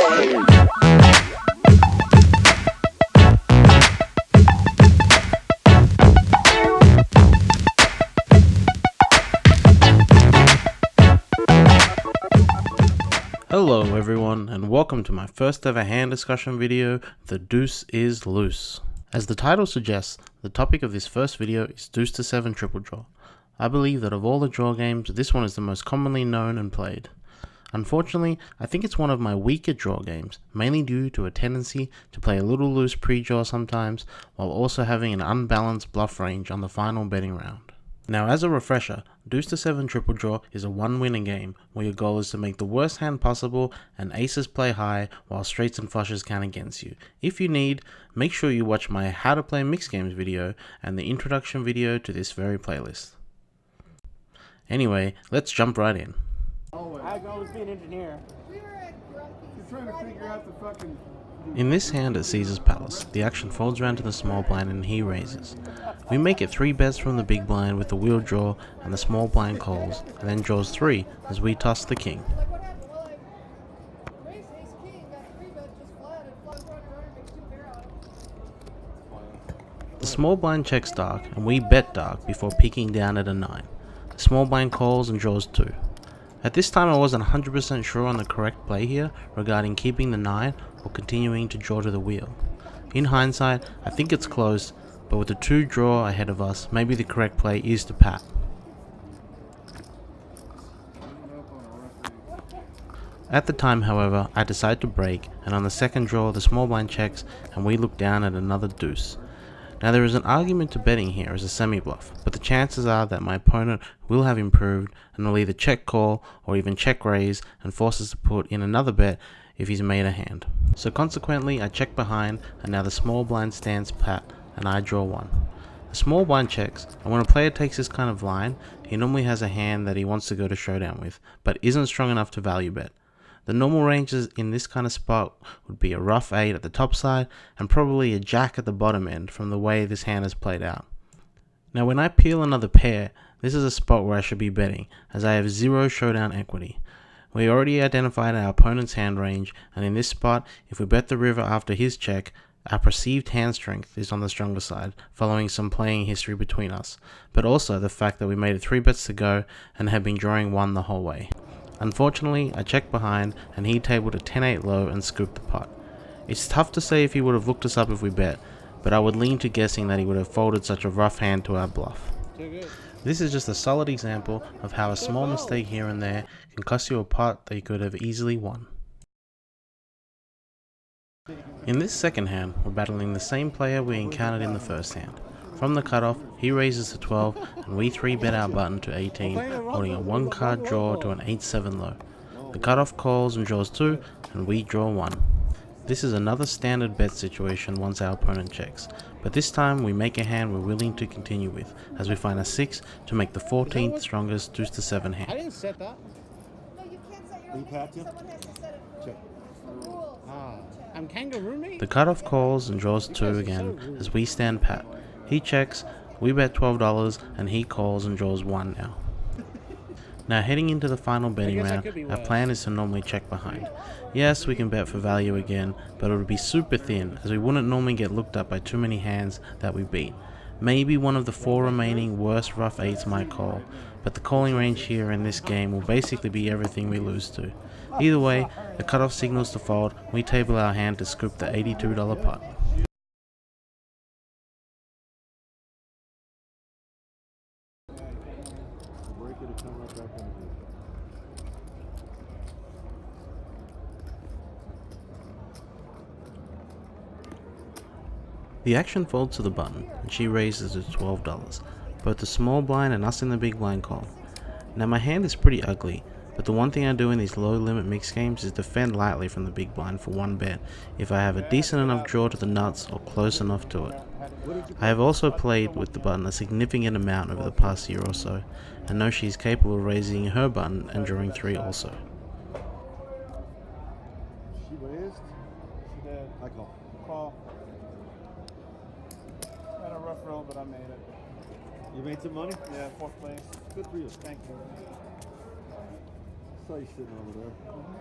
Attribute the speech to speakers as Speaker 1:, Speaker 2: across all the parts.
Speaker 1: Hello everyone, and welcome to my first ever hand discussion video, The Deuce is Loose. As the title suggests, the topic of this first video is Deuce to 7 triple draw. I believe that of all the draw games, this one is the most commonly known and played. Unfortunately, I think it's one of my weaker draw games, mainly due to a tendency to play a little loose pre-draw sometimes, while also having an unbalanced bluff range on the final betting round. Now, as a refresher, Deuce to 7 triple draw is a one-winner game where your goal is to make the worst hand possible and aces play high while straights and flushes count against you. If you need, make sure you watch my How to Play Mixed Games video and the introduction video to this very playlist. Anyway, let's jump right in.
Speaker 2: I'd always be an engineer.
Speaker 3: You're trying to figure out the fucking...
Speaker 1: In this hand at Caesar's Palace, the action folds around to the small blind and he raises. We make it 3 bets from the big blind with the wheel draw and the small blind calls, and then draws 3 as we toss the king. The small blind checks dark and we bet dark before peaking down at a 9. The small blind calls and draws 2. At this time I wasn't 100% sure on the correct play here regarding keeping the 9 or continuing to draw to the wheel. In hindsight, I think it's close, but with the 2 draw ahead of us, maybe the correct play is to pat. At the time, however, I decide to break, and on the second draw the small blind checks and we look down at another deuce. Now there is an argument to betting here as a semi-bluff, but the chances are that my opponent will have improved and will either check call or even check raise and force us to put in another bet if he's made a hand. So consequently I check behind and now the small blind stands pat and I draw 1. The small blind checks, and when a player takes this kind of line, he normally has a hand that he wants to go to showdown with, but isn't strong enough to value bet. The normal ranges in this kind of spot would be a rough 8 at the top side and probably a jack at the bottom end from the way this hand has played out. Now when I peel another pair, this is a spot where I should be betting, as I have 0 showdown equity. We already identified our opponent's hand range, and in this spot, if we bet the river after his check, our perceived hand strength is on the stronger side, following some playing history between us, but also the fact that we made it 3 bets to go and have been drawing 1 the whole way. Unfortunately, I checked behind and he tabled a 10-8 low and scooped the pot. It's tough to say if he would have looked us up if we bet, but I would lean to guessing that he would have folded such a rough hand to our bluff. This is just a solid example of how a small mistake here and there can cost you a pot that you could have easily won. In this second hand, we're battling the same player we encountered in the first hand. From the cutoff, he raises to 12 and we 3-bet our button to 18, holding a 1-card draw to an 8-7 low. The cutoff calls and draws 2 and we draw 1. This is another standard bet situation once our opponent checks, but this time we make a hand we're willing to continue with, as we find a 6 to make the 14th strongest Deuce to 7 hand.
Speaker 2: I didn't set that.
Speaker 4: No, you can't set your own hand. Someone has to set it for you. The rules.
Speaker 2: I'm kangaroo mate.
Speaker 1: The cutoff calls and draws 2 again as we stand pat. He checks, we bet $12 and he calls and draws 1 now. Now heading into the final betting round, our plan is to normally check behind. Yes, we can bet for value again, but it would be super thin as we wouldn't normally get looked up by too many hands that we beat. Maybe one of the 4 remaining worst rough 8s might call, but the calling range here in this game will basically be everything we lose to. Either way, the cutoff signals to fold, we table our hand to scoop the $82 pot. The action folds to the button, and she raises to $12. Both the small blind and us in the big blind call. Now my hand is pretty ugly, but the one thing I do in these low limit mixed games is defend lightly from the big blind for 1 bet if I have a decent enough draw to the nuts or close enough to it. I have also played with the button a significant amount over the past year or so, and know she is capable of raising her button and drawing 3 also.
Speaker 3: She raised?
Speaker 2: She did.
Speaker 3: I call.
Speaker 2: Call. Had a rough roll, but I made it.
Speaker 3: You made some money?
Speaker 2: Yeah, 4th place.
Speaker 3: Good for you.
Speaker 2: Thank you.
Speaker 3: saw you sitting over there.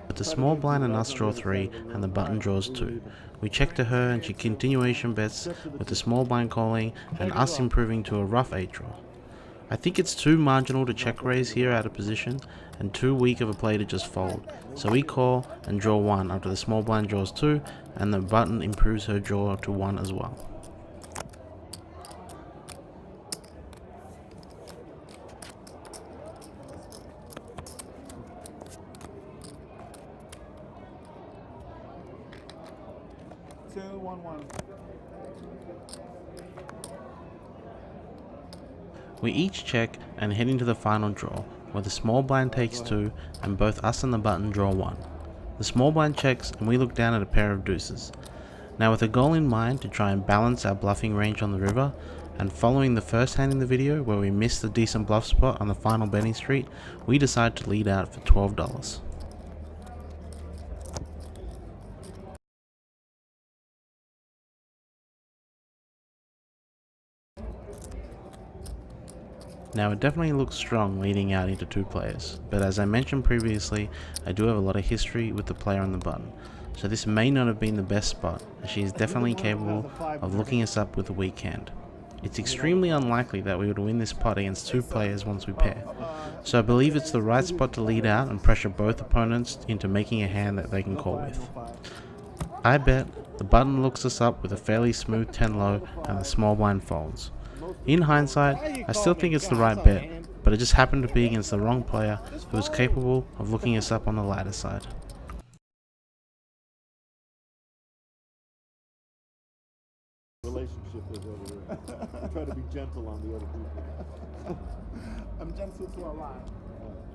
Speaker 1: But the small blind and us draw 3 and the button draws 2. We check to her and she continuation bets with the small blind calling and us improving to a rough 8 draw. I think it's too marginal to check raise here out of position and too weak of a play to just fold, so we call and draw 1 after the small blind draws 2 and the button improves her draw to 1 as well.
Speaker 2: Two, one.
Speaker 1: We each check and head into the final draw, where the small blind takes 2 and both us and the button draw 1. The small blind checks and we look down at a pair of deuces. Now with a goal in mind to try and balance our bluffing range on the river, and following the first hand in the video where we missed a decent bluff spot on the final betting street, we decide to lead out for $12. Now it definitely looks strong leading out into 2 players, but as I mentioned previously, I do have a lot of history with the player on the button, so this may not have been the best spot, as she is definitely capable of looking us up with a weak hand. It's extremely unlikely that we would win this pot against 2 players once we pair, so I believe it's the right spot to lead out and pressure both opponents into making a hand that they can call with. I bet the button looks us up with a fairly smooth 10 low and the small blind folds. In hindsight, I still think it's the right bet, but it just happened to be against the wrong player who was capable of looking us up on the lighter side.
Speaker 3: Relationship is over there. Try to be gentle on the other people.
Speaker 2: I'm gentle to a lot.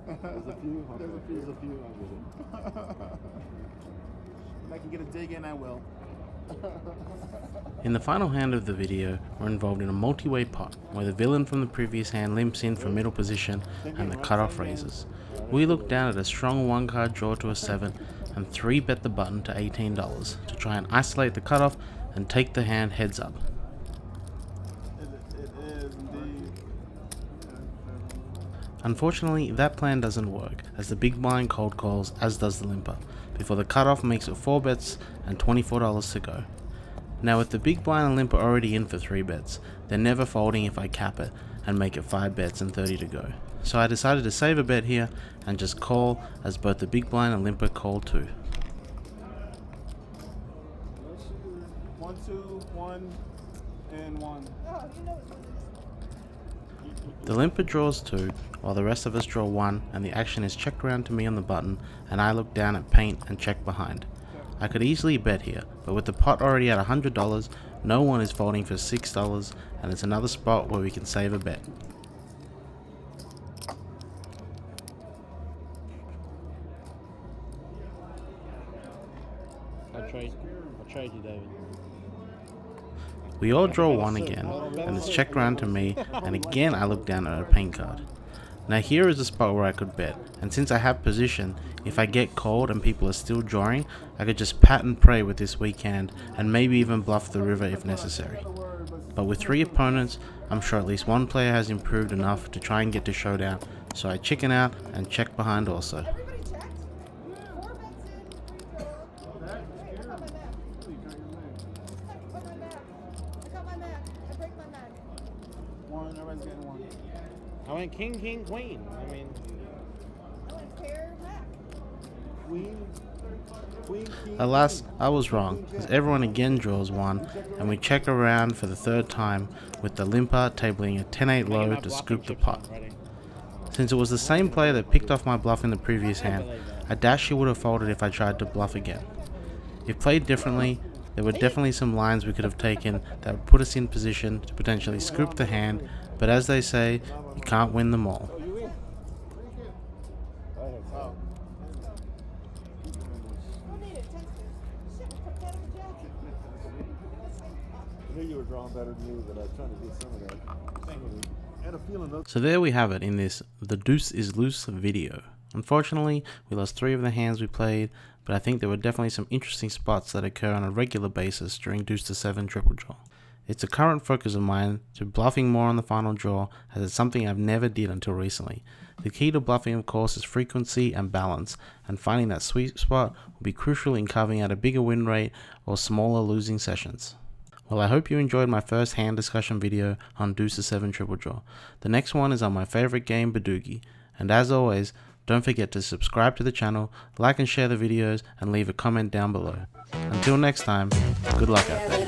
Speaker 3: There's a few. Okay. There's a few. I get it.
Speaker 2: If I can get a dig in, I will.
Speaker 1: In the final hand of the video, we're involved in a multi-way pot, where the villain from the previous hand limps in from middle position and the cutoff raises. We look down at a strong 1 card draw to a 7 and 3 bet the button to $18 to try and isolate the cutoff and take the hand heads up.
Speaker 2: It is indeed.
Speaker 1: Unfortunately, that plan doesn't work, as the big blind cold calls, as does the limper, before the cutoff makes it 4 bets and $24 to go. Now with the big blind and limper already in for 3 bets, they're never folding if I cap it and make it 5 bets and 30 to go. So I decided to save a bet here and just call, as both the big blind and limper call too.
Speaker 2: 1, 2, 1, and 1.
Speaker 4: Oh, you know it's
Speaker 1: The limper draws 2, while the rest of us draw 1, and the action is checked around to me on the button, and I look down at paint and check behind. I could easily bet here, but with the pot already at $100, no one is folding for $6, and it's another spot where we can save a bet.
Speaker 5: I'll trade you, David.
Speaker 1: We all draw 1 again, and it's checked around to me, and again I look down at a paint card. Now here is a spot where I could bet, and since I have position, if I get called and people are still drawing, I could just pat and pray with this weak hand, and maybe even bluff the river if necessary. But with 3 opponents, I'm sure at least one player has improved enough to try and get to showdown, so I chicken out and check behind also.
Speaker 4: everybody checked. 4 bets in. I got my back. I got my back. I break my back.
Speaker 2: 1, everybody's getting 1.
Speaker 5: I went king, king, queen. I mean,
Speaker 4: I went pair back.
Speaker 3: Queen, king.
Speaker 1: Alas, I was wrong, as everyone again draws 1, and we check around for the 3rd time, with the limper tabling a 10-8 low to scoop the pot. Since it was the same player that picked off my bluff in the previous hand, I doubt she would have folded if I tried to bluff again. If played differently, there were definitely some lines we could have taken that would put us in position to potentially scoop the hand, but as they say, you can't win them all.
Speaker 4: Don't need it. 10 shit, put that on the jacket.
Speaker 3: I knew you were drawing better than me, but I was trying to get some of that. I had a feeling those.
Speaker 1: So there we have it in this The Deuce is Loose video. Unfortunately, we lost 3 of the hands we played, but I think there were definitely some interesting spots that occur on a regular basis during Deuce to 7 triple draw. It's a current focus of mine to bluffing more on the final draw, as it's something I've never did until recently. The key to bluffing, of course, is frequency and balance, and finding that sweet spot will be crucial in carving out a bigger win rate or smaller losing sessions. Well, I hope you enjoyed my first hand discussion video on Deuce's 7 triple draw. The next one is on my favorite game, Badoogie, and as always, don't forget to subscribe to the channel, like and share the videos, and leave a comment down below. Until next time, good luck out there.